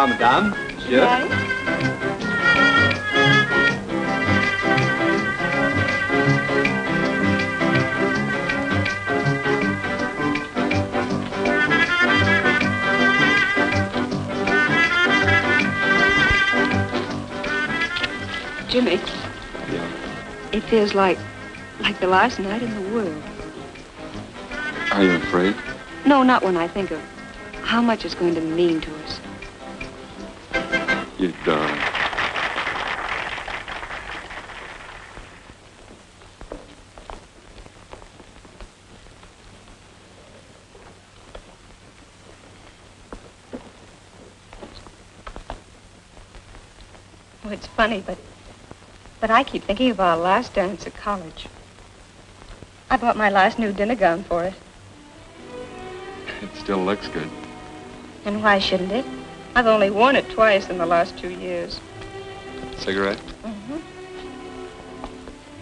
Bonsoir, madame. Monsieur. Right. Jimmy. Yeah. It feels like the last night in the world. Are you afraid? No, not when I think of how much it's going to mean to us. You darling. Oh, it's funny, but I keep thinking of our last dance at college. I bought my last new dinner gown for it. It still looks good. And why shouldn't it? I've only worn it twice in the last 2 years. Cigarette? Mm-hmm.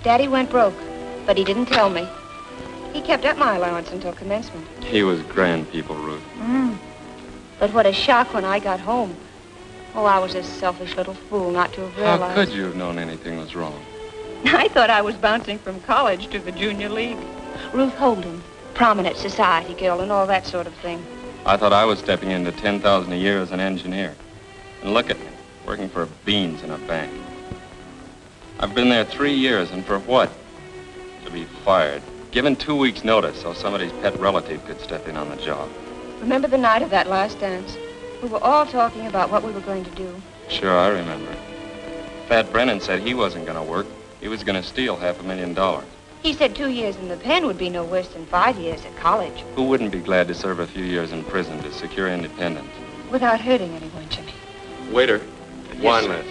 Daddy went broke, but he didn't tell me. He kept up my allowance until commencement. He was grand people, Ruth. But what a shock when I got home. Oh, I was a selfish little fool not to have realized. How could you have known anything was wrong? I thought I was bouncing from college to the junior league. Ruth Holden, prominent society girl and all that sort of thing. I thought I was stepping into $10,000 a year as an engineer. And look at me, working for beans in a bank. I've been there 3 years, and for what? To be fired. Given 2 weeks' notice so somebody's pet relative could step in on the job. Remember the night of that last dance? We were all talking about what we were going to do. Sure, I remember. Fat Brennan said he wasn't going to work. He was going to steal $500,000. He said 2 years in the pen would be no worse than 5 years at college. Who wouldn't be glad to serve a few years in prison to secure independence? Without hurting anyone, Jimmy. Waiter, wine list.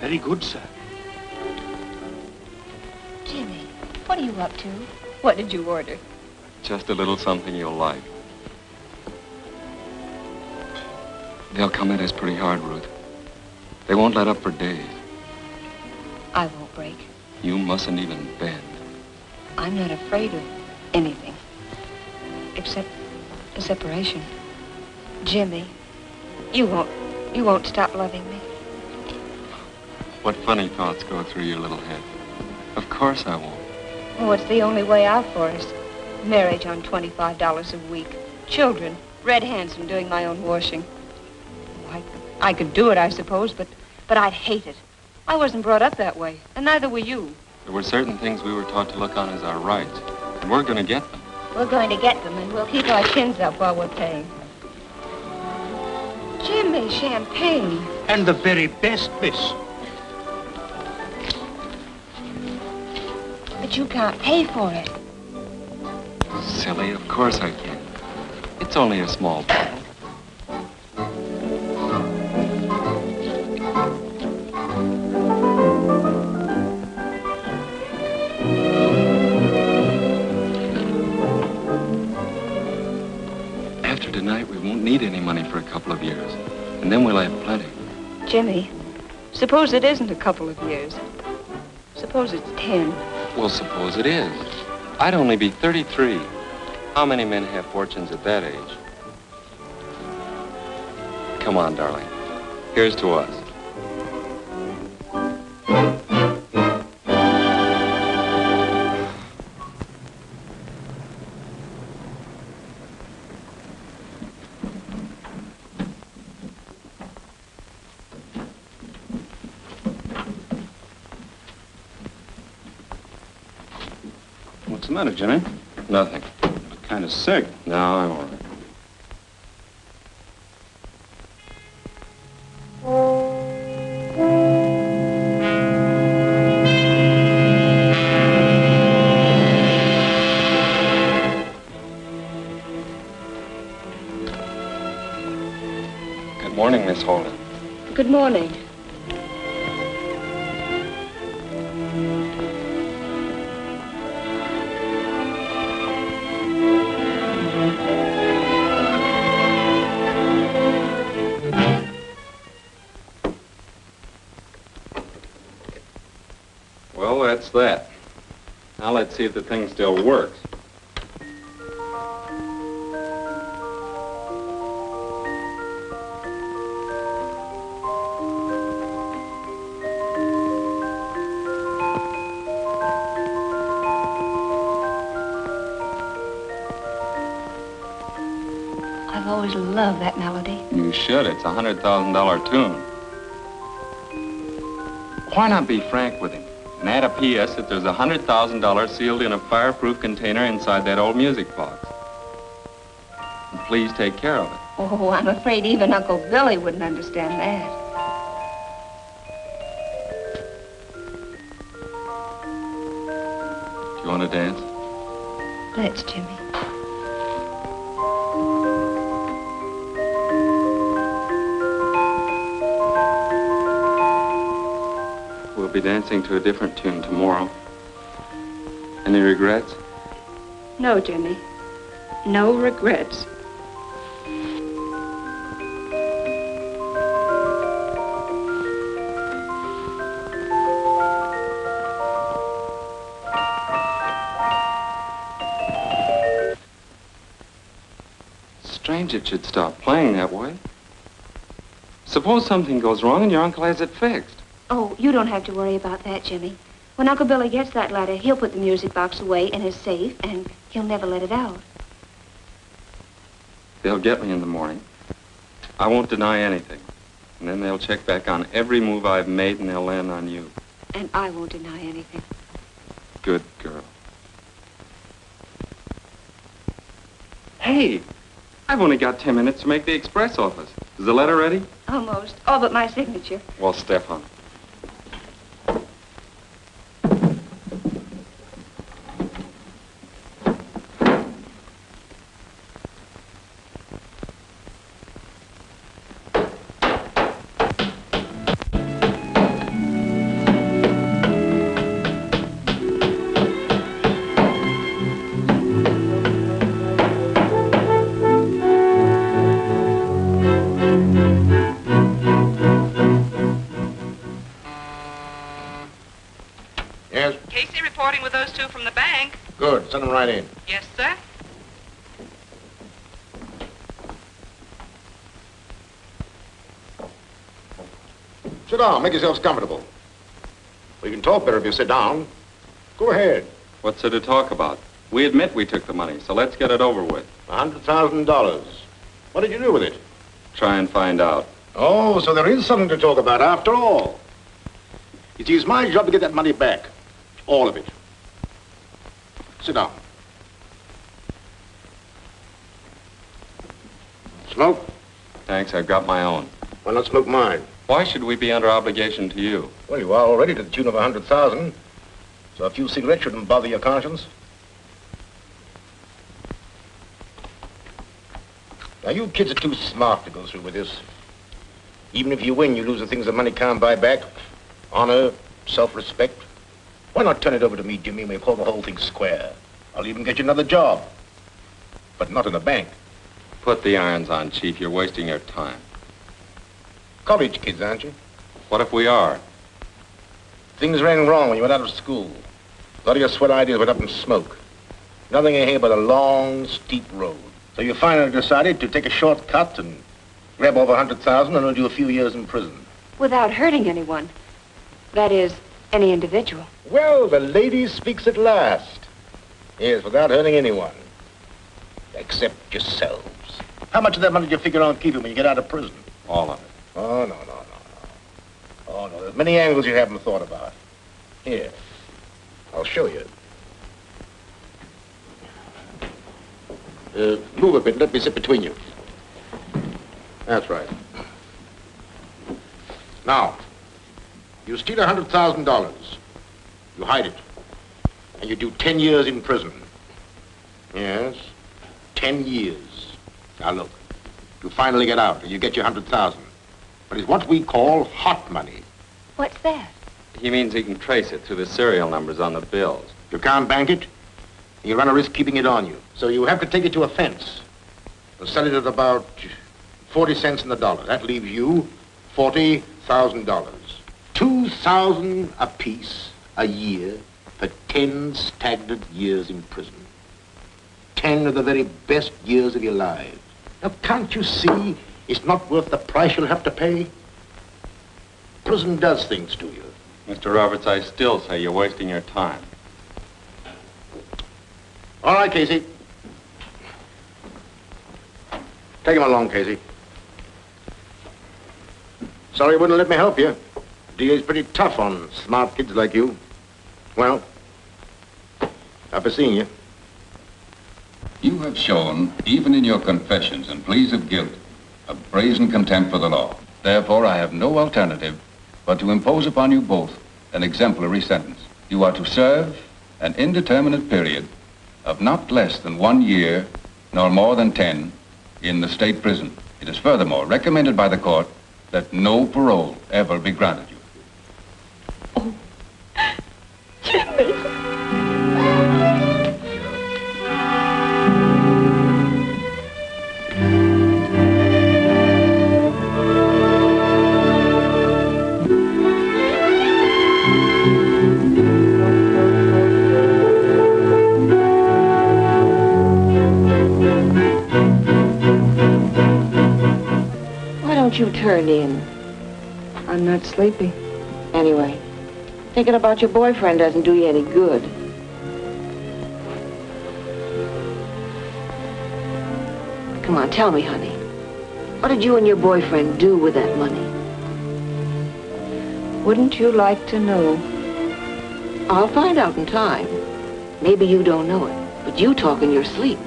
Very good, sir. Jimmy, what are you up to? What did you order? Just a little something you'll like. They'll come at us pretty hard, Ruth. They won't let up for days. I won't break. You mustn't even bend. I'm not afraid of anything. Except the separation. Jimmy, you won't stop loving me. What funny thoughts go through your little head. Of course I won't. Oh, it's the only way out for us. Marriage on $25 a week. Children, red hands from doing my own washing. Oh, I could do it, I suppose, but I'd hate it. I wasn't brought up that way, and neither were you. There were certain things we were taught to look on as our rights, and we're going to get them. We're going to get them, and we'll keep our chins up while we're paying. Jimmy, champagne. And the very best, miss. But you can't pay for it. Silly, of course I can. It's only a small bottle. After tonight, we won't need any money for a couple of years. And then we'll have plenty. Jimmy, suppose it isn't a couple of years. Suppose it's 10. Well, suppose it is. I'd only be 33. How many men have fortunes at that age? Come on, darling. Here's to us. What's the matter, Jimmy? Nothing. Kind of sick. No, I'm all right. Good morning, Miss Holden. Good morning. Let's see if the thing still works. I've always loved that melody. You should. It's a $100,000 tune. Why not be frank with him and add a P.S. that there's $100,000 sealed in a fireproof container inside that old music box? And please take care of it. Oh, I'm afraid even Uncle Billy wouldn't understand that. Do you want to dance? Let's, Jimmy. We'll be dancing to a different tune tomorrow. Any regrets? No, Jimmy. No regrets. Strange it should stop playing that way. Suppose something goes wrong and your uncle has it fixed. Oh, you don't have to worry about that, Jimmy. When Uncle Billy gets that letter, he'll put the music box away in his safe, and he'll never let it out. They'll get me in the morning. I won't deny anything. And then they'll check back on every move I've made, and they'll land on you. And I won't deny anything. Good girl. Hey, I've only got 10 minutes to make the express office. Is the letter ready? Almost. All but my signature. Well, Stefan. With those two from the bank. Good. Send them right in. Yes, sir. Sit down. Make yourselves comfortable. We can talk better if you sit down. Go ahead. What's there to talk about? We admit we took the money, so let's get it over with. $100,000. What did you do with it? Try and find out. Oh, so there is something to talk about after all. You see, it's my job to get that money back. All of it. Sit down. Smoke? Thanks, I've got my own. Why not smoke mine? Why should we be under obligation to you? Well, you are already to the tune of 100,000. So a few cigarettes shouldn't bother your conscience. Now, you kids are too smart to go through with this. Even if you win, you lose the things that money can't buy back. Honor, self-respect. Why not turn it over to me, Jimmy, and we'll call the whole thing square? I'll even get you another job. But not in the bank. Put the irons on, Chief. You're wasting your time. College kids, aren't you? What if we are? Things ran wrong when you went out of school. A lot of your swell ideas went up in smoke. Nothing ahead but a long, steep road. So you finally decided to take a shortcut and grab over 100,000 and do a few years in prison. Without hurting anyone. That is, any individual. Well, the lady speaks at last. Yes, without hurting anyone. Except yourselves. How much of that money do you figure on keeping when you get out of prison? All of it. Oh, no. Oh, no, there's many angles you haven't thought about. Here, I'll show you. Move a bit, let me sit between you. That's right. Now, you steal $100,000. You hide it. And you do 10 years in prison. Yes, 10 years. Now look, you finally get out and you get your 100,000. But it's what we call hot money. What's that? He means he can trace it through the serial numbers on the bills. You can't bank it. You run a risk keeping it on you. So you have to take it to a fence. And sell it at about 40 cents in the dollar. That leaves you $40,000. $2,000 apiece a year for 10 stagnant years in prison. 10 of the very best years of your lives. Now, can't you see it's not worth the price you'll have to pay? Prison does things to you. Mr. Roberts, I still say you're wasting your time. All right, Casey. Take him along, Casey. Sorry you wouldn't let me help you. DA's pretty tough on smart kids like you. Well, I'll be seeing you. You have shown, even in your confessions and pleas of guilt, a brazen contempt for the law. Therefore, I have no alternative but to impose upon you both an exemplary sentence. You are to serve an indeterminate period of not less than 1 year, nor more than 10, in the state prison. It is furthermore recommended by the court that no parole ever be granted you. Oh, Jimmy. You turn in. I'm not sleepy. Anyway, thinking about your boyfriend doesn't do you any good. Come on, tell me, honey. What did you and your boyfriend do with that money? Wouldn't you like to know? I'll find out in time. Maybe you don't know it, but you talk in your sleep.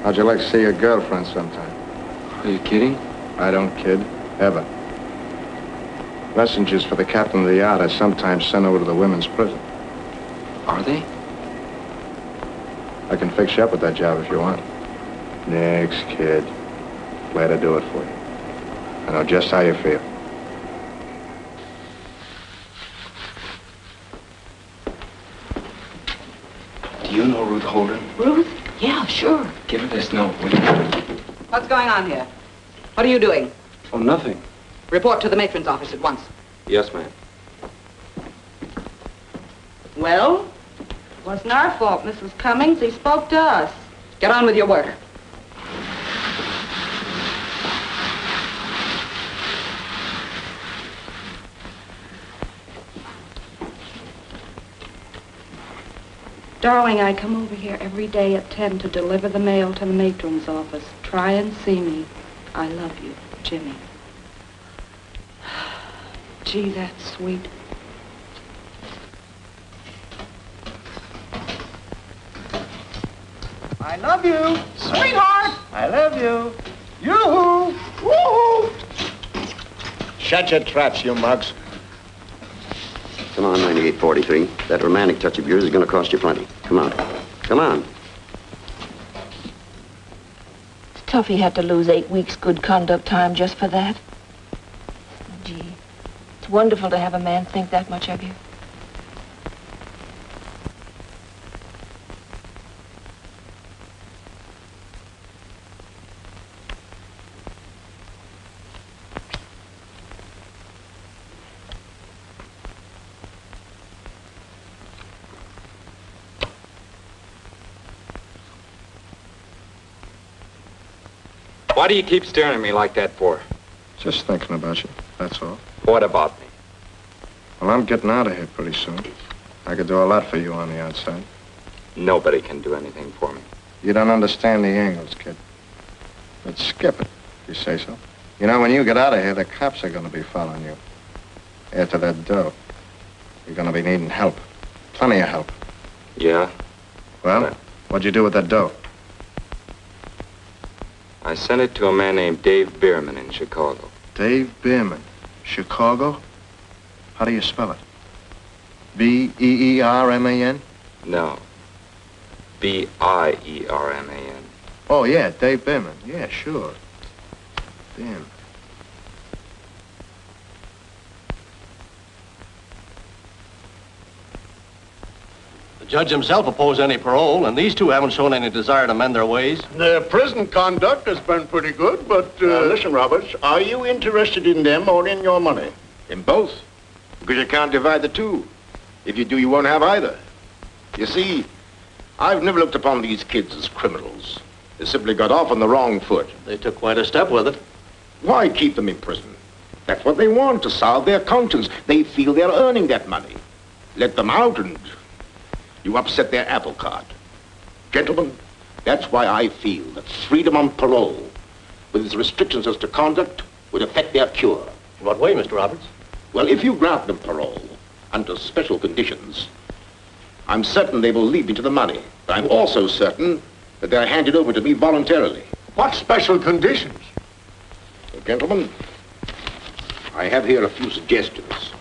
How'd you like to see your girlfriend sometime? Are you kidding? I don't kid. Ever. Messengers for the captain of the yacht are sometimes sent over to the women's prison. Are they? I can fix you up with that job if you want. Next, kid. Glad to do it for you. I know just how you feel. Do you know Ruth Holden? Ruth? Yeah, sure. Give her this note, will you? What's going on here? What are you doing? Oh, nothing. Report to the matron's office at once. Yes, ma'am. Well? It wasn't our fault, Mrs. Cummings. He spoke to us. Get on with your work. Darling, I come over here every day at 10 to deliver the mail to the matron's office. Try and see me. I love you, Jimmy. Gee, that's sweet. I love you. Sweetheart. I love you. Yoo-hoo. Woo-hoo. Shut your traps, you mugs. Come on, 9843. That romantic touch of yours is going to cost you plenty. Come on. Come on. It's tough he had to lose 8 weeks good conduct time just for that. Gee, it's wonderful to have a man think that much of you. Why do you keep staring at me like that for? Just thinking about you, that's all. What about me? Well, I'm getting out of here pretty soon. I could do a lot for you on the outside. Nobody can do anything for me. You don't understand the angles, kid. But skip it, if you say so. You know, when you get out of here, the cops are going to be following you. After that dough, you're going to be needing help. Plenty of help. Yeah? Well, what'd you do with that dough? I sent it to a man named Dave Bierman in Chicago. Dave Bierman. Chicago? How do you spell it? B-E-E-R-M-A-N? No. B-I-E-R-M-A-N. Oh, yeah, Dave Bevan. Yeah, sure. Ben. The judge himself opposed any parole, and these two haven't shown any desire to mend their ways. Their prison conduct has been pretty good, but... Listen, Roberts, are you interested in them or in your money? In both. Because you can't divide the two. If you do, you won't have either. You see, I've never looked upon these kids as criminals. They simply got off on the wrong foot. They took quite a step with it. Why keep them in prison? That's what they want, to salve their conscience. They feel they're earning that money. Let them out and you upset their apple cart. Gentlemen, that's why I feel that freedom on parole, with its restrictions as to conduct, would affect their cure. In what way, Mr. Roberts? Well, if you grant them parole under special conditions, I'm certain they will lead me to the money. But I'm also certain that they're handed over to me voluntarily. What special conditions? Well, gentlemen, I have here a few suggestions.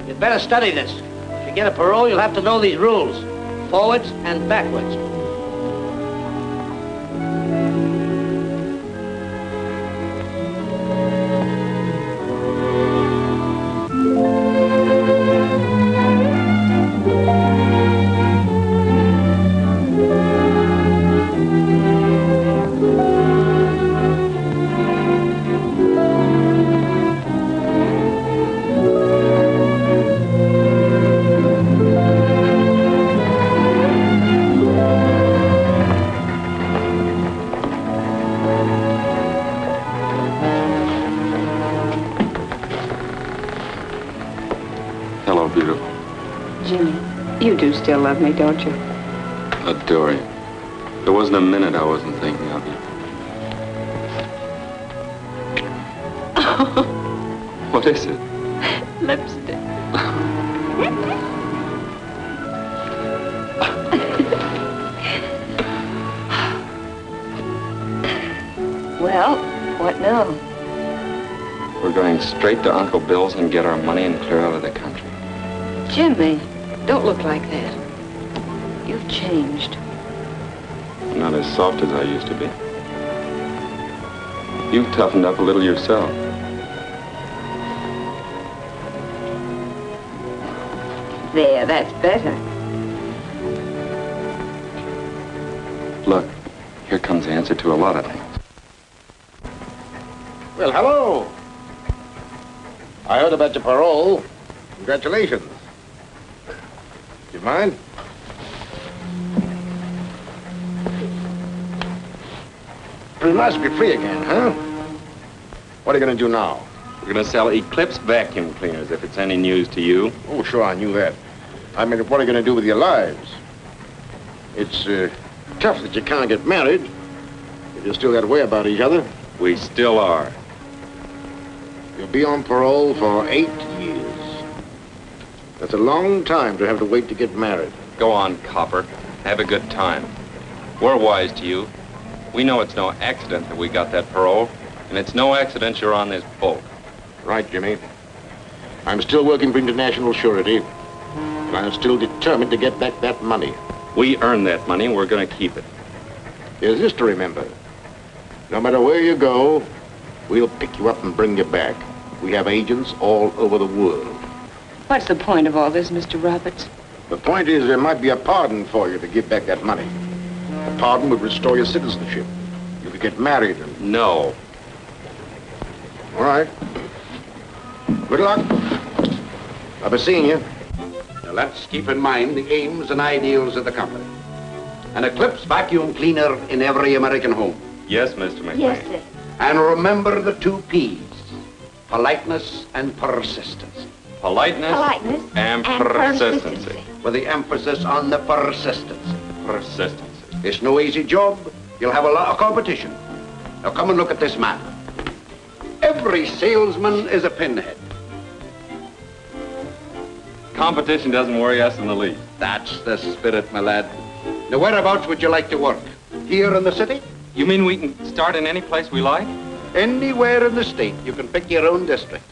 You'd better study this. If you get a parole, you'll have to know these rules. Forwards and backwards. Still love me, don't you? Adore you. There wasn't a minute I wasn't thinking of you. What is it? Lipstick. Well, what now? We're going straight to Uncle Bill's and get our money and clear out of the country. Jimmy. Don't look like that. You've changed. I'm not as soft as I used to be. You've toughened up a little yourself. There, that's better. Look, here comes the answer to a lot of things. Well, hello. I heard about your parole. Congratulations. You mind? We must be free again, huh? What are you going to do now? We're going to sell Eclipse vacuum cleaners, if it's any news to you. Oh, sure, I knew that. I mean, what are you going to do with your lives? It's tough that you can't get married. If you're still that way about each other. We still are. You'll be on parole for 8 years. That's a long time to have to wait to get married. Go on, copper. Have a good time. We're wise to you. We know it's no accident that we got that parole, and it's no accident you're on this boat. Right, Jimmy. I'm still working for international surety, and I'm still determined to get back that money. We earned that money, and we're going to keep it. Here's this to remember. No matter where you go, we'll pick you up and bring you back. We have agents all over the world. What's the point of all this, Mr. Roberts? The point is there might be a pardon for you to give back that money. The pardon would restore your citizenship. You could get married and... No. All right. Good luck. I'll be seeing you. Now let's keep in mind the aims and ideals of the company. An Eclipse vacuum cleaner in every American home. Yes, Mr. McMahon. Yes, sir. And remember the 2 P's, politeness and persistence. Politeness and persistency. With the emphasis on the persistency. Persistency. It's no easy job. You'll have a lot of competition. Now come and look at this map. Every salesman is a pinhead. Competition doesn't worry us in the least. That's the spirit, my lad. Now whereabouts would you like to work? Here in the city? You mean we can start in any place we like? Anywhere in the state. You can pick your own district.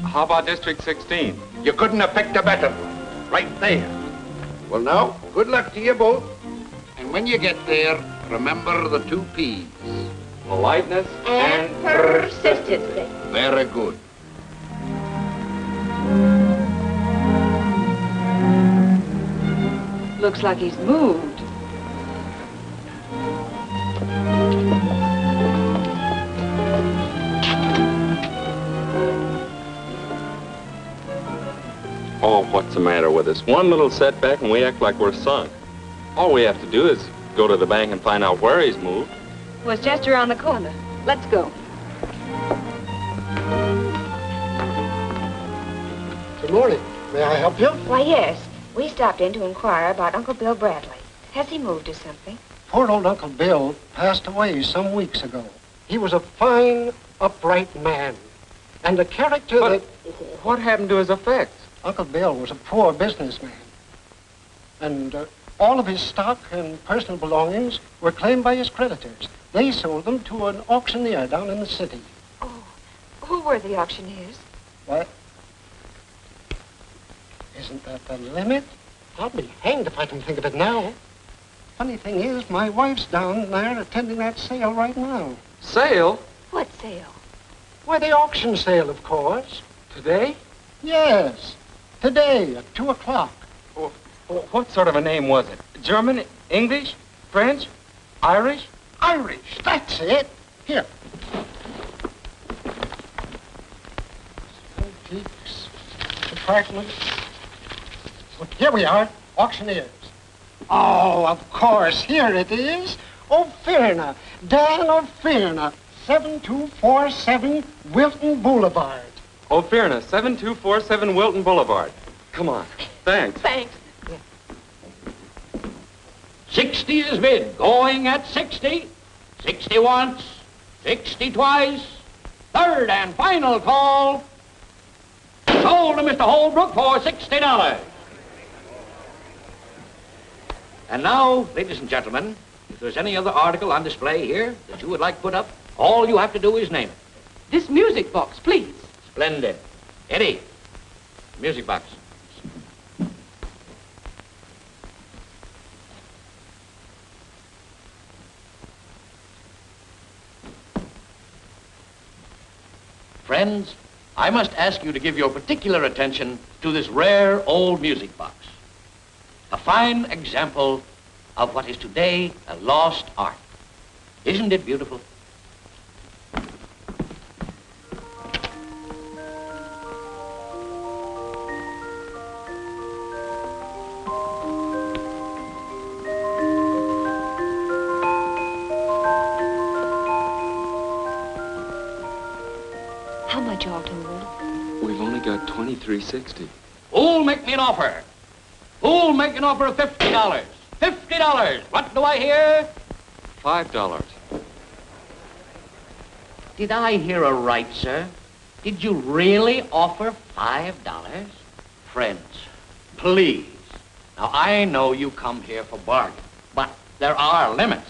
How about District 16? You couldn't have picked a better one. Right there. Well, now, good luck to you both. And when you get there, remember the 2 P's. Politeness And persistency. Very good. Looks like he's moved. Oh, what's the matter with us? One little setback and we act like we're sunk. All we have to do is go to the bank and find out where he's moved. Was just around the corner. Let's go. Good morning. May I help you? Why, yes. We stopped in to inquire about Uncle Bill Bradley. Has he moved or something? Poor old Uncle Bill passed away some weeks ago. He was a fine, upright man. And a character that... What happened to his effects? Uncle Bill was a poor businessman. And all of his stock and personal belongings were claimed by his creditors. They sold them to an auctioneer down in the city. Oh, who were the auctioneers? What? Isn't that the limit? I'll be hanged if I can think of it now. Funny thing is, my wife's down there attending that sale right now. Sale? What sale? Why, the auction sale, of course. Today? Yes, today at 2 o'clock. Oh, what sort of a name was it? German, English, French, Irish? Irish, that's it. Here. Antiques Department. Here we are, auctioneers. Oh, of course, here it is. O'Fearna, Dan O'Fearna, 7247 Wilton Boulevard. O'Fearna, 7247 Wilton Boulevard. Come on. Thanks. Thanks. 60 is bid, going at 60. 60 once, 60 twice. Third and final call. Sold to Mr. Holbrook for $60. And now, ladies and gentlemen, if there's any other article on display here that you would like put up, all you have to do is name it. This music box, please. Splendid. Eddie, music box. Friends, I must ask you to give your particular attention to this rare old music box. A fine example of what is today a lost art. Isn't it beautiful? How much all told? We've only got $23.60. Who'll make me an offer? Who'll make an offer of $50? $50! What do I hear? $5. Did I hear aright, sir? Did you really offer $5? Friends, please. Now, I know you come here for bargain, but there are limits.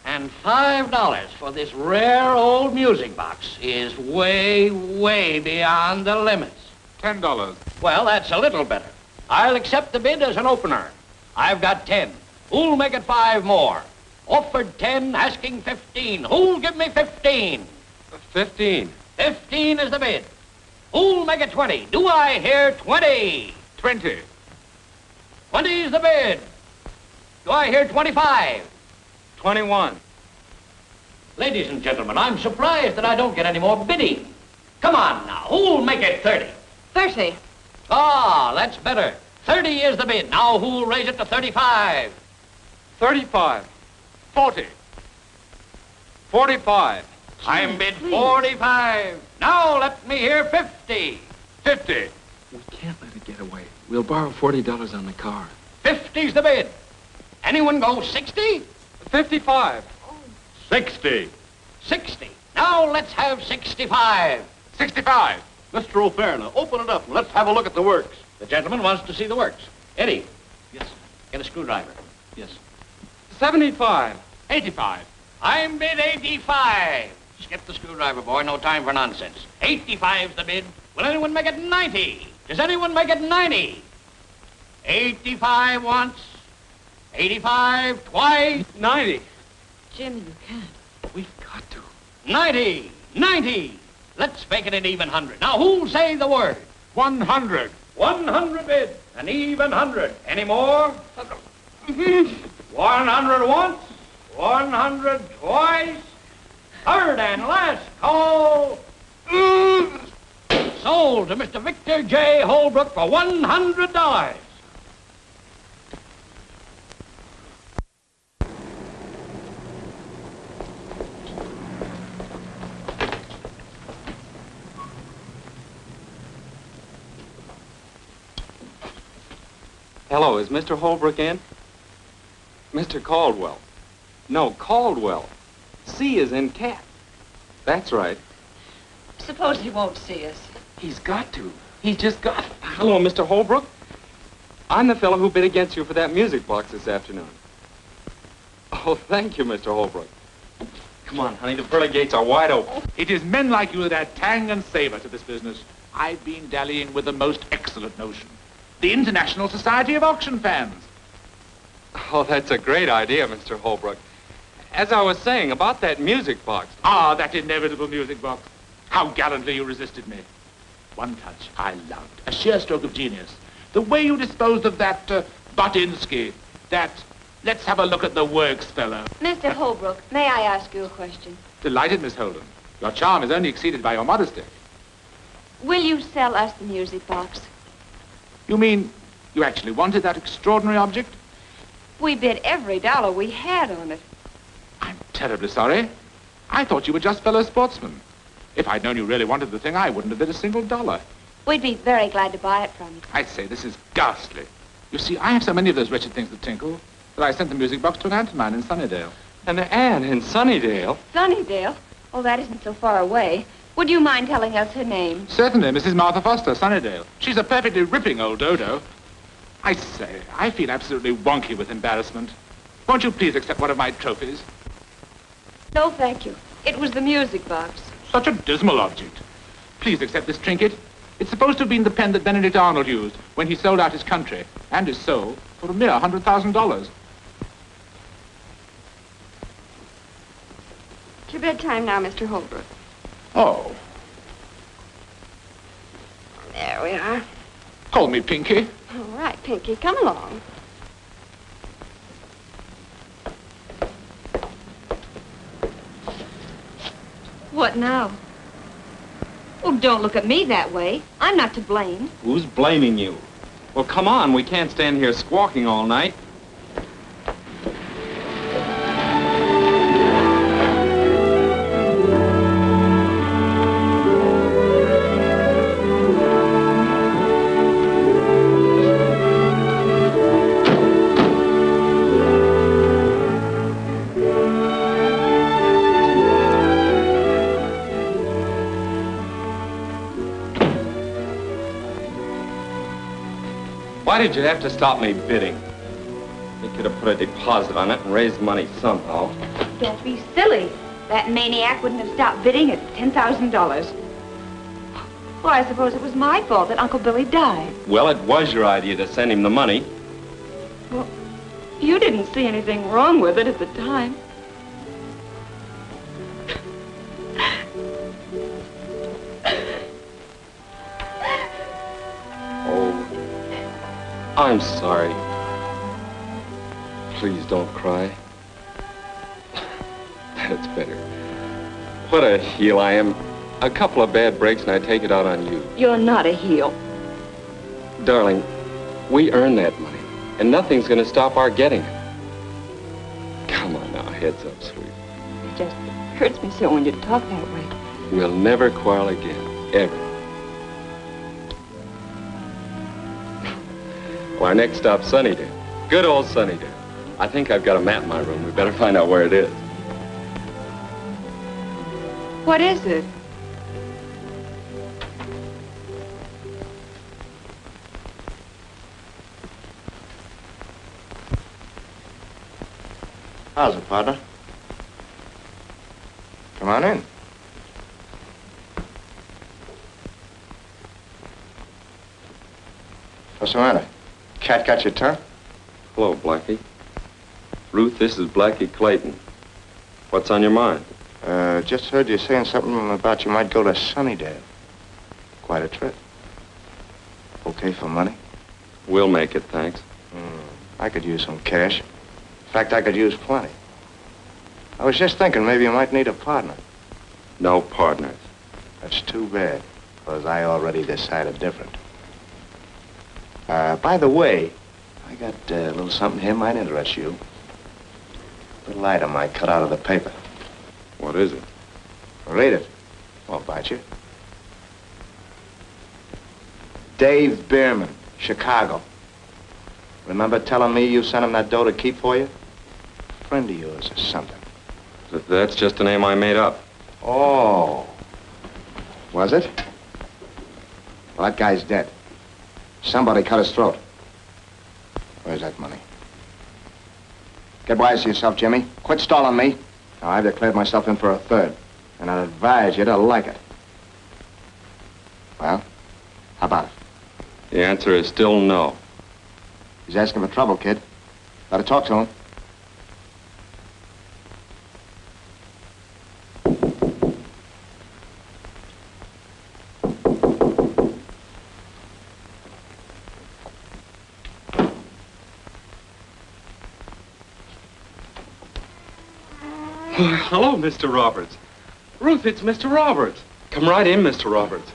And $5 for this rare old music box is way, way beyond the limits. $10. Well, that's a little better. I'll accept the bid as an opener. I've got 10. Who'll make it 5 more? Offered 10, asking 15. Who'll give me 15? 15. 15 is the bid. Who'll make it 20? Do I hear 20? 20. 20 is the bid. Do I hear 25? 21. Ladies and gentlemen, I'm surprised that I don't get any more bidding. Come on now, who'll make it 30? 30. Ah, that's better. 30 is the bid. Now who'll raise it to 35? 35. 40. 45. I'm bid 45. Now let me hear 50. 50. We can't let it get away. We'll borrow $40 on the car. 50's the bid. Anyone go 60? 55. 60. 60. Now let's have 65. 65. Mr. O'Fearna, open it up and let's have a look at the works. The gentleman wants to see the works. Eddie. Yes. Get a screwdriver. Yes. 75. 85. I'm bid 85. Skip the screwdriver, boy. No time for nonsense. 85's the bid. Will anyone make it 90? Does anyone make it 90? 85 once. 85, twice. 90. Jimmy, you can't. We've got to. 90, 90. Let's make it an even 100. Now, who'll say the word? 100. 100 bid. An even 100. Any more? 100 once. 100 twice. Third and last call. Sold to Mr. Victor J. Holbrook for $100. Hello, is Mr. Holbrook in? Mr. Caldwell. No, Caldwell. C is in cat. That's right. Suppose he won't see us. He's got to. He's just got to. Hello, Mr. Holbrook. I'm the fellow who bid against you for that music box this afternoon. Oh, thank you, Mr. Holbrook. Come on, honey, the pearly gates are wide open. It is men like you that add tang and savor to this business. I've been dallying with the most excellent notion. The International Society of Auction Fans. Oh, that's a great idea, Mr. Holbrook. As I was saying about that music box. Ah, that inevitable music box. How gallantly you resisted me. One touch I loved. A sheer stroke of genius. The way you disposed of that Botinsky. That, let's have a look at the works fellow. Mr. Holbrook, may I ask you a question? Delighted, Miss Holden. Your charm is only exceeded by your modesty. Will you sell us the music box? You mean you actually wanted that extraordinary object? We bid every dollar we had on it. I'm terribly sorry. I thought you were just fellow sportsmen. If I'd known you really wanted the thing, I wouldn't have bid a single dollar. We'd be very glad to buy it from you. I say, this is ghastly. You see, I have so many of those wretched things that tinkle that I sent the music box to an aunt of mine in Sunnydale. An aunt in Sunnydale? Sunnydale? Oh, that isn't so far away. Would you mind telling us her name? Certainly, Mrs. Martha Foster, Sunnydale. She's a perfectly ripping old dodo. I say, I feel absolutely wonky with embarrassment. Won't you please accept one of my trophies? No, thank you. It was the music box. Such a dismal object. Please accept this trinket. It's supposed to have been the pen that Benedict Arnold used when he sold out his country and his soul for a mere $100,000. It's your bedtime now, Mr. Holbrook. Oh. There we are. Call me Pinky. All right, Pinky, come along. What now? Oh, don't look at me that way. I'm not to blame. Who's blaming you? Well, come on. We can't stand here squawking all night. Why did you have to stop me bidding? You could have put a deposit on it and raised money somehow. Don't be silly. That maniac wouldn't have stopped bidding at $10,000. Well, I suppose it was my fault that Uncle Billy died. Well, it was your idea to send him the money. Well, you didn't see anything wrong with it at the time. I'm sorry. Please don't cry. That's better. What a heel I am. A couple of bad breaks and I take it out on you. You're not a heel. Darling, we earned that money, and nothing's going to stop our getting it. Come on now, heads up, sweet. It just hurts me so when you talk that way. We'll never quarrel again, ever. Well, our next stop's Sunnydale. Good old Sunnydale. I think I've got a map in my room. We better find out where it is. What is it? How's it, partner? Come on in. What's the matter? Cat got your tongue? Hello, Blackie. Ruth, this is Blackie Clayton. What's on your mind? Just heard you saying something about you might go to Sunnydale. Quite a trip. Okay for money? We'll make it, thanks. I could use some cash. In fact, I could use plenty. I was just thinking maybe you might need a partner. No partners. That's too bad, because I already decided different. By the way, I got a little something here might interest you. A little item I cut out of the paper. What is it? Read it. Won't bite you. Dave Bierman, Chicago. Remember telling me you sent him that dough to keep for you? Friend of yours or something. That's just a name I made up. Oh. Was it? Well, that guy's dead. Somebody cut his throat. Where's that money? Get wise to yourself, Jimmy. Quit stalling me. Now, I've declared myself in for a third, and I'd advise you to like it. Well, how about it? The answer is still no. He's asking for trouble, kid. Better talk to him. Hello, Mr. Roberts. Ruth, it's Mr. Roberts. Come right in, Mr. Roberts.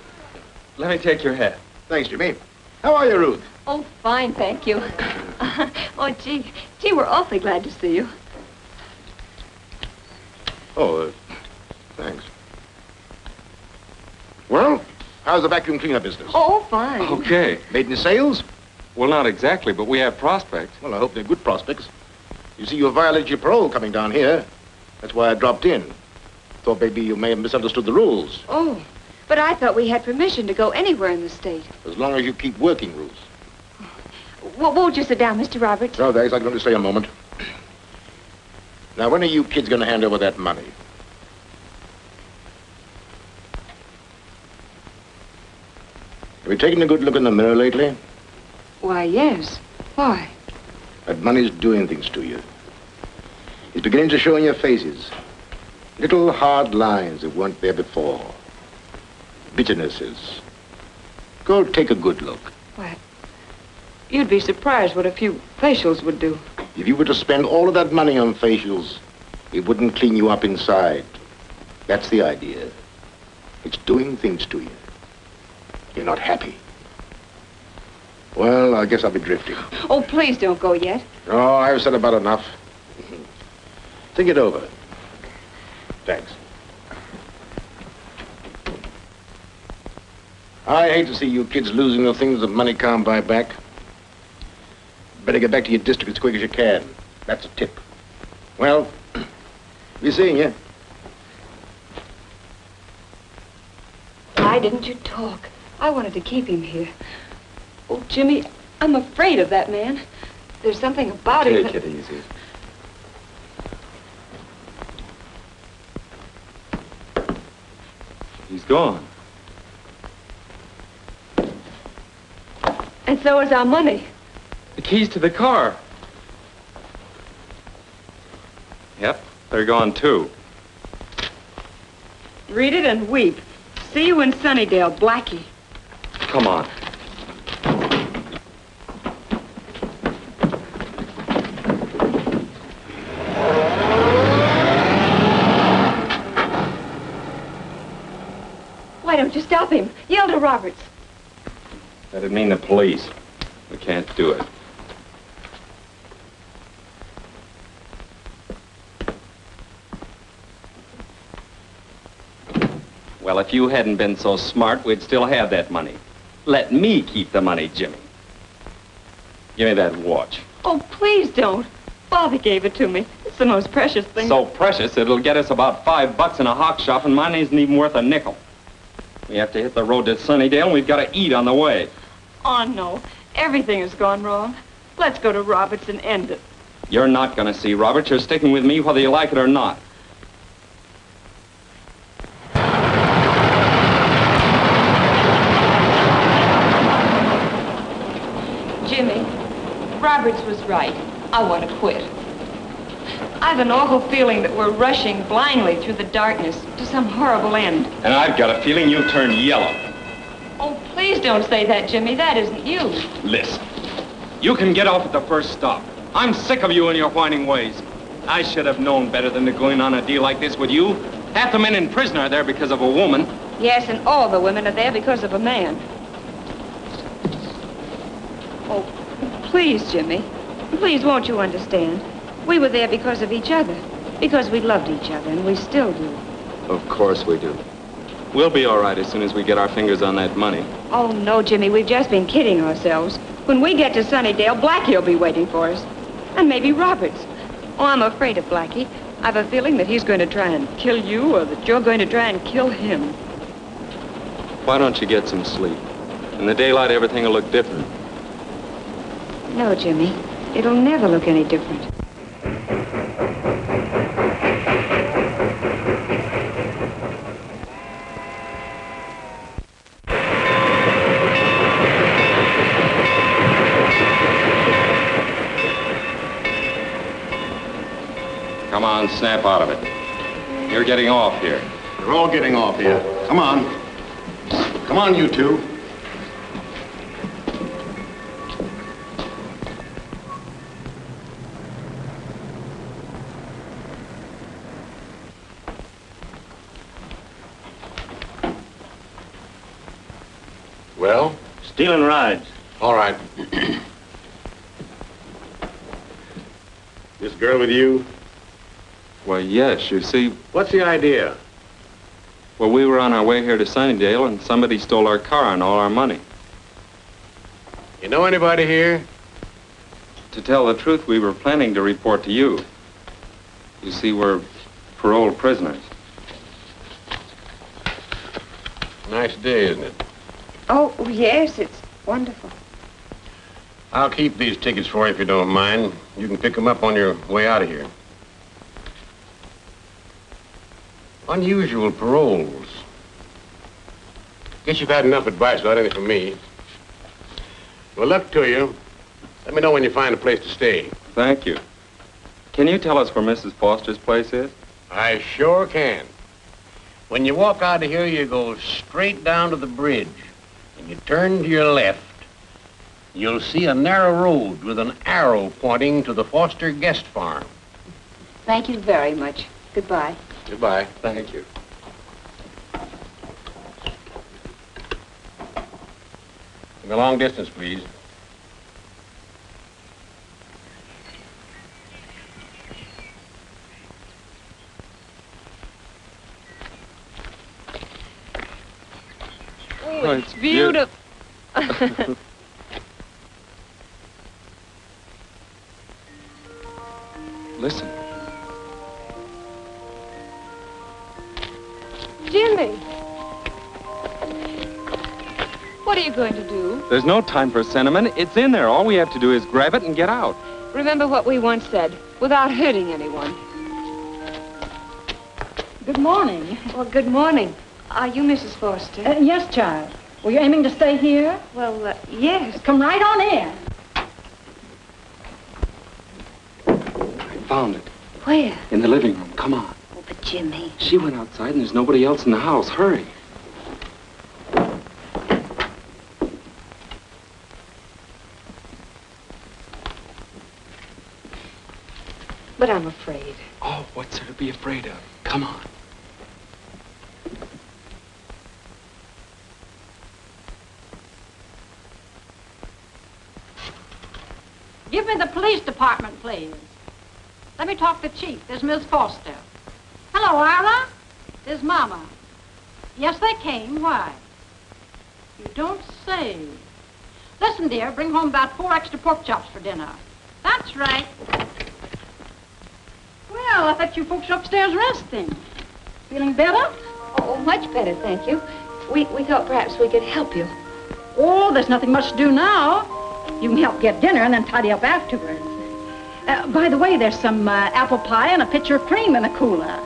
Let me take your hat. Thanks, Jimmy. How are you, Ruth? Oh, fine, thank you. Oh, gee, we're awfully glad to see you. Oh, thanks. Well, how's the vacuum cleaner business? Oh, fine. Okay. Made any sales? Well, not exactly, but we have prospects. Well, I hope they're good prospects. You see, you violated your parole coming down here. That's why I dropped in. Thought maybe you may have misunderstood the rules. Oh, but I thought we had permission to go anywhere in the state. As long as you keep working, Ruth. Well, won't you sit down, Mr. Roberts? No, thanks. I'm going to stay a moment. Now, when are you kids going to hand over that money? Have you taken a good look in the mirror lately? Why, yes. Why? That money's doing things to you. It's beginning to show in your faces. Little hard lines that weren't there before. Bitternesses. Go take a good look. Why, you'd be surprised what a few facials would do. If you were to spend all of that money on facials, it wouldn't clean you up inside. That's the idea. It's doing things to you. You're not happy. Well, I guess I'll be drifting. Oh, please don't go yet. Oh, I've said about enough. Think it over. Thanks. I hate to see you kids losing the things that money can't buy back. Better get back to your district as quick as you can. That's a tip. Well, be seeing you. Why didn't you talk? I wanted to keep him here. Oh, Jimmy, I'm afraid of that man. There's something about him. Take it easy. He's gone. And so is our money. The keys to the car. Yep, they're gone too. Read it and weep. See you in Sunnydale, Blackie. Come on. Why don't you stop him? Yell to Roberts. That'd mean the police. We can't do it. Well, if you hadn't been so smart, we'd still have that money. Let me keep the money, Jimmy. Give me that watch. Oh, please don't. Father gave it to me. It's the most precious thing. So precious, it'll get us about $5 in a hock shop, and mine isn't even worth a nickel. We have to hit the road to Sunnydale, and we've got to eat on the way. Oh, no. Everything has gone wrong. Let's go to Roberts and end it. You're not going to see Roberts. You're sticking with me whether you like it or not. Jimmy, Roberts was right. I want to quit. I've an awful feeling that we're rushing blindly through the darkness to some horrible end. And I've got a feeling you'll turn yellow. Oh, please don't say that, Jimmy. That isn't you. Listen, you can get off at the first stop. I'm sick of you and your whining ways. I should have known better than to go in on a deal like this with you. Half the men in prison are there because of a woman. Yes, and all the women are there because of a man. Oh, please, Jimmy. Please, won't you understand? We were there because of each other. Because we loved each other, and we still do. Of course we do. We'll be all right as soon as we get our fingers on that money. Oh, no, Jimmy, we've just been kidding ourselves. When we get to Sunnydale, Blackie will be waiting for us. And maybe Roberts. Oh, I'm afraid of Blackie. I've a feeling that he's going to try and kill you, or that you're going to try and kill him. Why don't you get some sleep? In the daylight, everything will look different. No, Jimmy. It'll never look any different. Come on, snap out of it. You're getting off here. You're all getting off here. Come on. Come on, you two. Well? Stealing rides. All right. This girl with you? Well, yes, you see, What's the idea? well, we were on our way here to Sunnydale, and somebody stole our car and all our money. You know anybody here? To tell the truth, we were planning to report to you. You see, we're parole prisoners. Nice day, isn't it? Oh, yes, it's wonderful. I'll keep these tickets for you if you don't mind. You can pick them up on your way out of here. Unusual paroles. Guess you've had enough advice without any from me. Well, luck to you. Let me know when you find a place to stay. Thank you. Can you tell us where Mrs. Foster's place is? I sure can. When you walk out of here, you go straight down to the bridge, and you turn to your left. You'll see a narrow road with an arrow pointing to the Foster guest farm. Thank you very much. Goodbye. Goodbye. Thank you. In the long distance, please. Oh, it's beautiful. Listen. Jimmy. What are you going to do? There's no time for sentiment. It's in there. All we have to do is grab it and get out. Remember what we once said, without hurting anyone. Good morning. Well, good morning. Are you Mrs. Foster? Yes, child. Were you aiming to stay here? Well, yes. Come right on in. I found it. Where? In the living room. Come on. Oh, but Jimmy. She went outside and there's nobody else in the house. Hurry. But I'm afraid. Oh, what's there to be afraid of? Come on. Give me the police department, please. Let me talk to Chief. There's Miss Foster. Hello, Ira. There's Mama. Yes, they came. Why? You don't say. Listen, dear, bring home about 4 extra pork chops for dinner. That's right. Well, I thought you folks were upstairs resting. Feeling better? Oh, much better, thank you. We thought perhaps we could help you. Oh, there's nothing much to do now. You can help get dinner and then tidy up afterwards. By the way, there's some apple pie and a pitcher of cream in the cooler.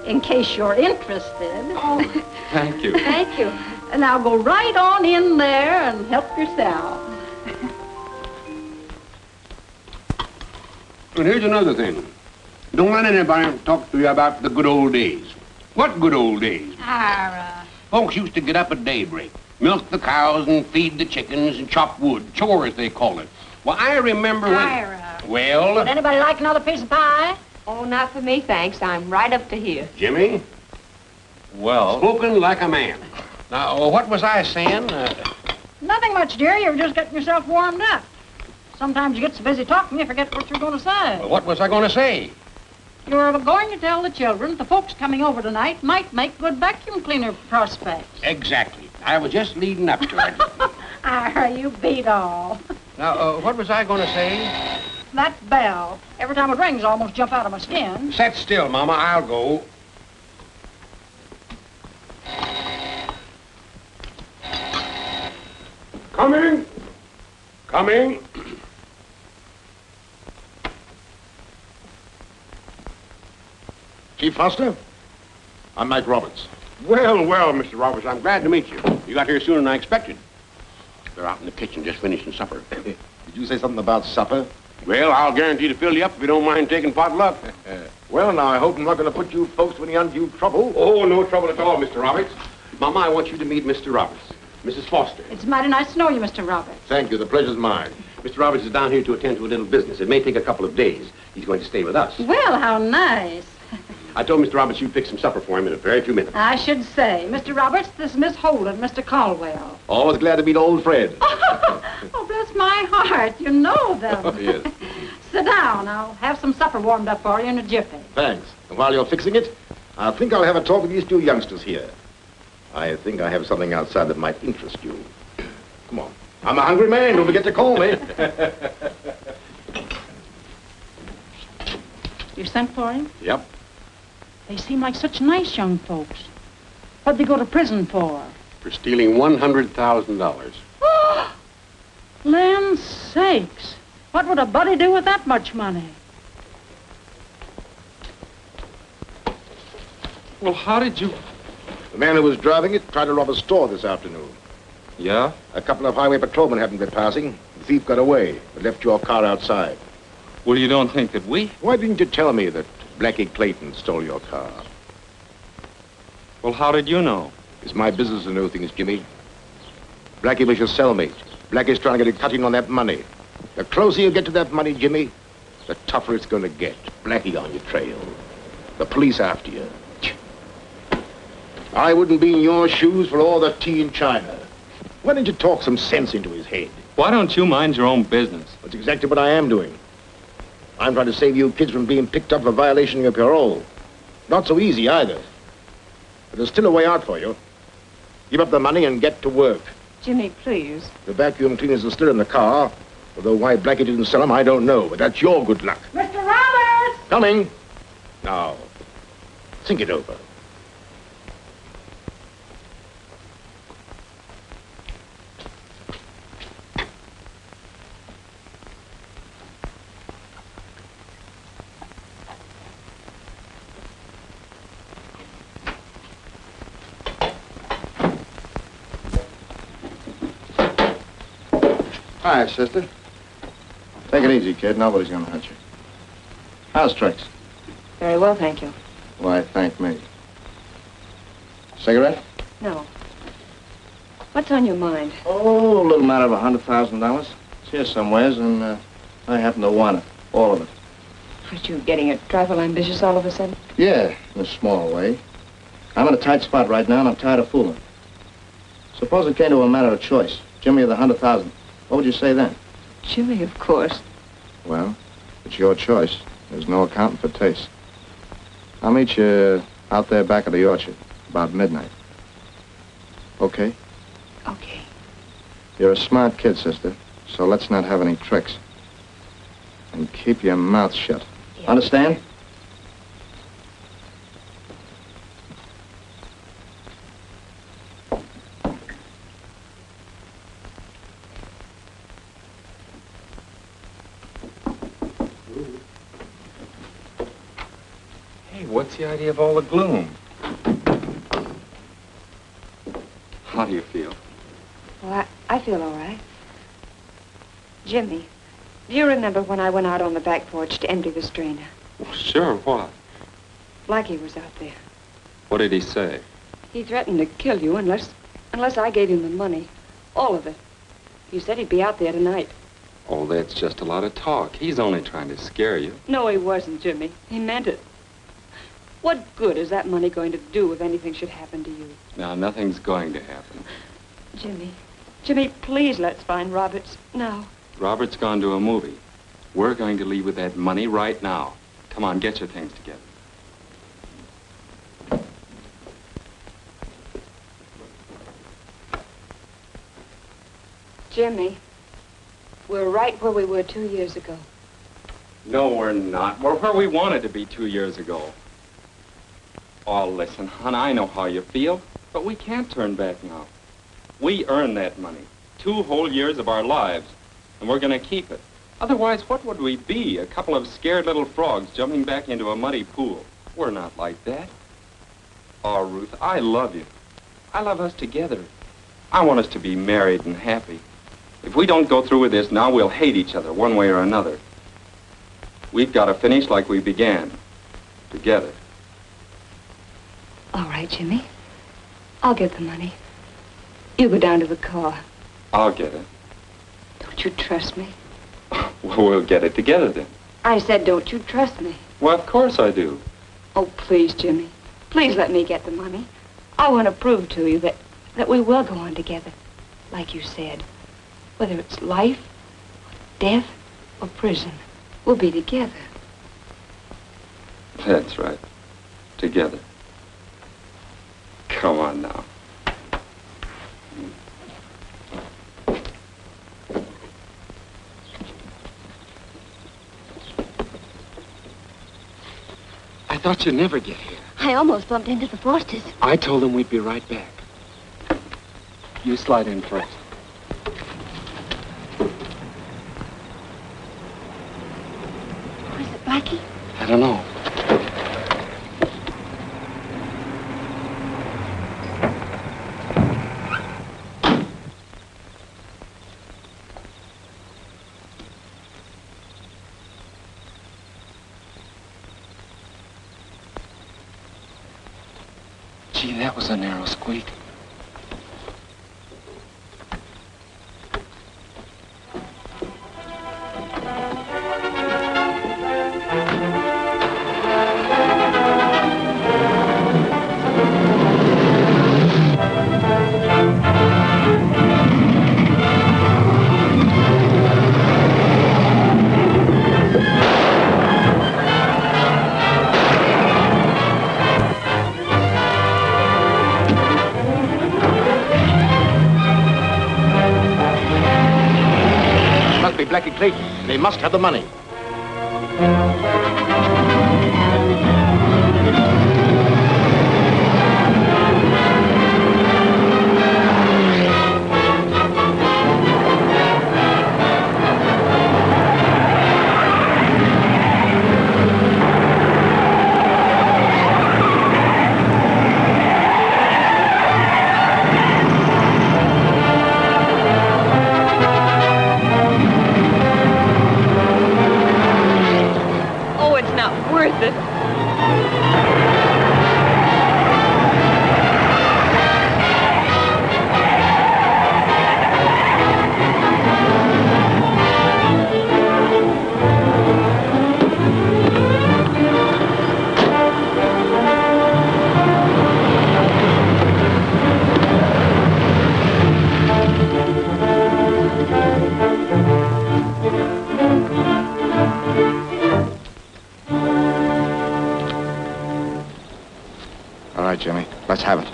In case you're interested. Oh, thank you. Thank you. Now go right on in there and help yourself. And here's another thing. Don't let anybody talk to you about the good old days. What good old days? Ira. Folks used to get up at daybreak, milk the cows and feed the chickens and chop wood, chores they call it. Well, I remember when... Ira. Well... Would anybody like another piece of pie? Oh, not for me, thanks. I'm right up to here. Jimmy? Well... Spoken like a man. Now, what was I saying? Nothing much, dear. You're just getting yourself warmed up. Sometimes you get so busy talking you forget what you're going to say. Well, what was I going to say? You're going to tell the children the folks coming over tonight might make good vacuum cleaner prospects. Exactly. I was just leading up to it. Ira, you beat all. Now, what was I going to say? That bell. Every time it rings, I almost jump out of my skin. Sit still, Mama. I'll go. Coming. Coming. Chief Foster, I'm Mike Roberts. Well, well, Mr. Roberts, I'm glad to meet you. You got here sooner than I expected. They're out in the kitchen just finishing supper. Did you say something about supper? Well, I'll guarantee to fill you up if you don't mind taking potluck. Well, now, I hope I'm not going to put you folks to any undue trouble. Oh, no trouble at all, Mr. Roberts. Mama, I want you to meet Mr. Roberts. Mrs. Foster. It's mighty nice to know you, Mr. Roberts. Thank you. The pleasure's mine. Mr. Roberts is down here to attend to a little business. It may take a couple of days. He's going to stay with us. Well, how nice. I told Mr. Roberts you'd pick some supper for him in a very few minutes. I should say. Mr. Roberts, this is Miss Holden, Mr. Caldwell. Always glad to meet old friends. Oh, bless my heart. You know them. Oh, yes. Sit down. I'll have some supper warmed up for you in a jiffy. Thanks. And while you're fixing it, I think I'll have a talk with these two youngsters here. I think I have something outside that might interest you. Come on. I'm a hungry man. Don't forget to call me. You sent for him? Yep. They seem like such nice young folks. What'd they go to prison for? For stealing $100,000. Land's sakes. What would a buddy do with that much money? Well, how did you... The man who was driving it tried to rob a store this afternoon. Yeah? A couple of highway patrolmen happened to be passing. The thief got away, but left your car outside. Well, you don't think that we... Why didn't you tell me that Blackie Clayton stole your car? Well, how did you know? It's my business to know things, Jimmy. Blackie was your cellmate. Blackie's trying to get a cutting on that money. The closer you get to that money, Jimmy, the tougher it's going to get. Blackie on your trail. The police after you. I wouldn't be in your shoes for all the tea in China. Why didn't you talk some sense into his head? Why don't you mind your own business? That's exactly what I am doing. I'm trying to save you kids from being picked up for violation of your parole. Not so easy, either. But there's still a way out for you. Give up the money and get to work. Jimmy, please. The vacuum cleaners are still in the car. Although why Blackie didn't sell them, I don't know. But that's your good luck. Mr. Roberts! Coming. Now, think it over. Hi, sister. Take it easy, kid. Nobody's gonna hurt you. How's tricks? Very well, thank you. Why, thank me. Cigarette? No. What's on your mind? Oh, a little matter of $100,000. It's here somewheres, and I happen to want it. All of it. Aren't you getting a trifle ambitious all of a sudden? Yeah, in a small way. I'm in a tight spot right now, and I'm tired of fooling. Suppose it came to a matter of choice. Jimmy or the $100,000. What would you say then? Jimmy, of course. Well, it's your choice. There's no accounting for taste. I'll meet you out there back of the orchard, about midnight. Okay? Okay. You're a smart kid, sister, so let's not have any tricks. And keep your mouth shut. Yeah. Understand? What's the idea of all the gloom? How do you feel? Well, I feel all right. Jimmy, do you remember when I went out on the back porch to empty the strainer? Sure, what? Blackie was out there. What did he say? He threatened to kill you unless I gave him the money. All of it. He said he'd be out there tonight. Oh, that's just a lot of talk. He's only trying to scare you. No, he wasn't, Jimmy. He meant it. What good is that money going to do if anything should happen to you? Now, nothing's going to happen. Jimmy, please let's find Roberts now. Robert's gone to a movie. We're going to leave with that money right now. Come on, get your things together. Jimmy, we're right where we were 2 years ago. No, we're not. We're where we wanted to be 2 years ago. Oh, listen, hon, I know how you feel, but we can't turn back now. We earned that money, 2 whole years of our lives, and we're going to keep it. Otherwise, what would we be? A couple of scared little frogs jumping back into a muddy pool. We're not like that. Oh, Ruth, I love you. I love us together. I want us to be married and happy. If we don't go through with this now, we'll hate each other one way or another. We've got to finish like we began, together. All right, Jimmy. I'll get the money. You go down to the car. I'll get it. Don't you trust me? Well, we'll get it together then. I said, don't you trust me? Well, of course I do. Oh, please, Jimmy. Please let me get the money. I want to prove to you that we will go on together, like you said. Whether it's life, or death, or prison, we'll be together. That's right. Together. Come on now. I thought you'd never get here. I almost bumped into the Forsters. I told them we'd be right back. You slide in first. Was it Blackie? I don't know. Gee, that was a narrow squeak. Blackie Clayton. They must have the money. Jimmy. Let's have it.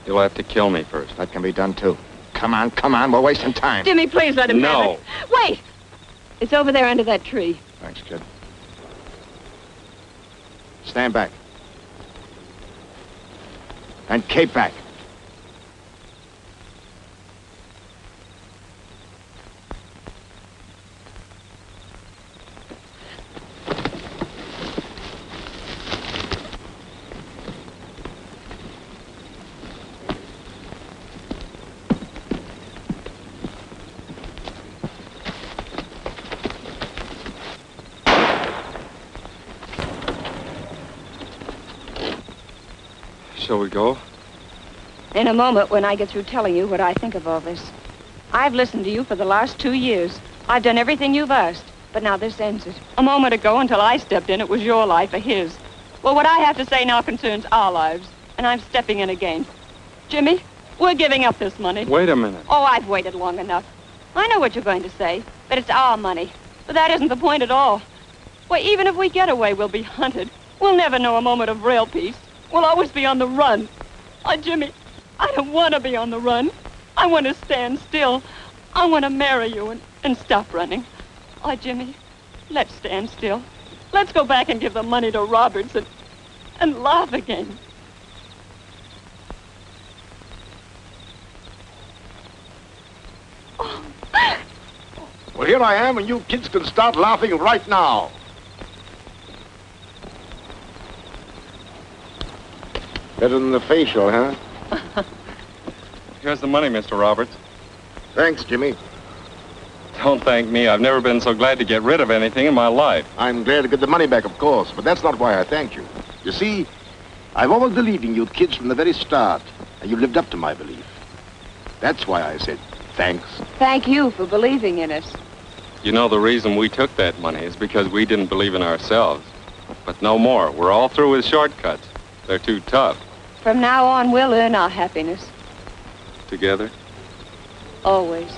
You'll have to kill me first. That can be done, too. Come on. We're wasting time. Jimmy, please let him have No. it. Wait! It's over there under that tree. Thanks, kid. Stand back. And keep back. Shall we go? In a moment, when I get through telling you what I think of all this. I've listened to you for the last 2 years. I've done everything you've asked, but now this ends it. A moment ago, until I stepped in, it was your life or his. Well, what I have to say now concerns our lives, and I'm stepping in again. Jimmy, we're giving up this money. Wait a minute. Oh, I've waited long enough. I know what you're going to say, that it's our money. But that isn't the point at all. Why, even if we get away, we'll be hunted. We'll never know a moment of real peace. We'll always be on the run. Oh, Jimmy, I don't want to be on the run. I want to stand still. I want to marry you and stop running. Oh, Jimmy, let's stand still. Let's go back and give the money to Roberts and laugh again. Well, here I am, and you kids can start laughing right now. Better than the facial, huh? Here's the money, Mr. Roberts. Thanks, Jimmy. Don't thank me. I've never been so glad to get rid of anything in my life. I'm glad to get the money back, of course, but that's not why I thank you. You see, I've always believed in you kids from the very start, and you've lived up to my belief. That's why I said thanks. Thank you for believing in us. You know, the reason we took that money is because we didn't believe in ourselves. But no more. We're all through with shortcuts. They're too tough. From now on, we'll earn our happiness. Together? Always.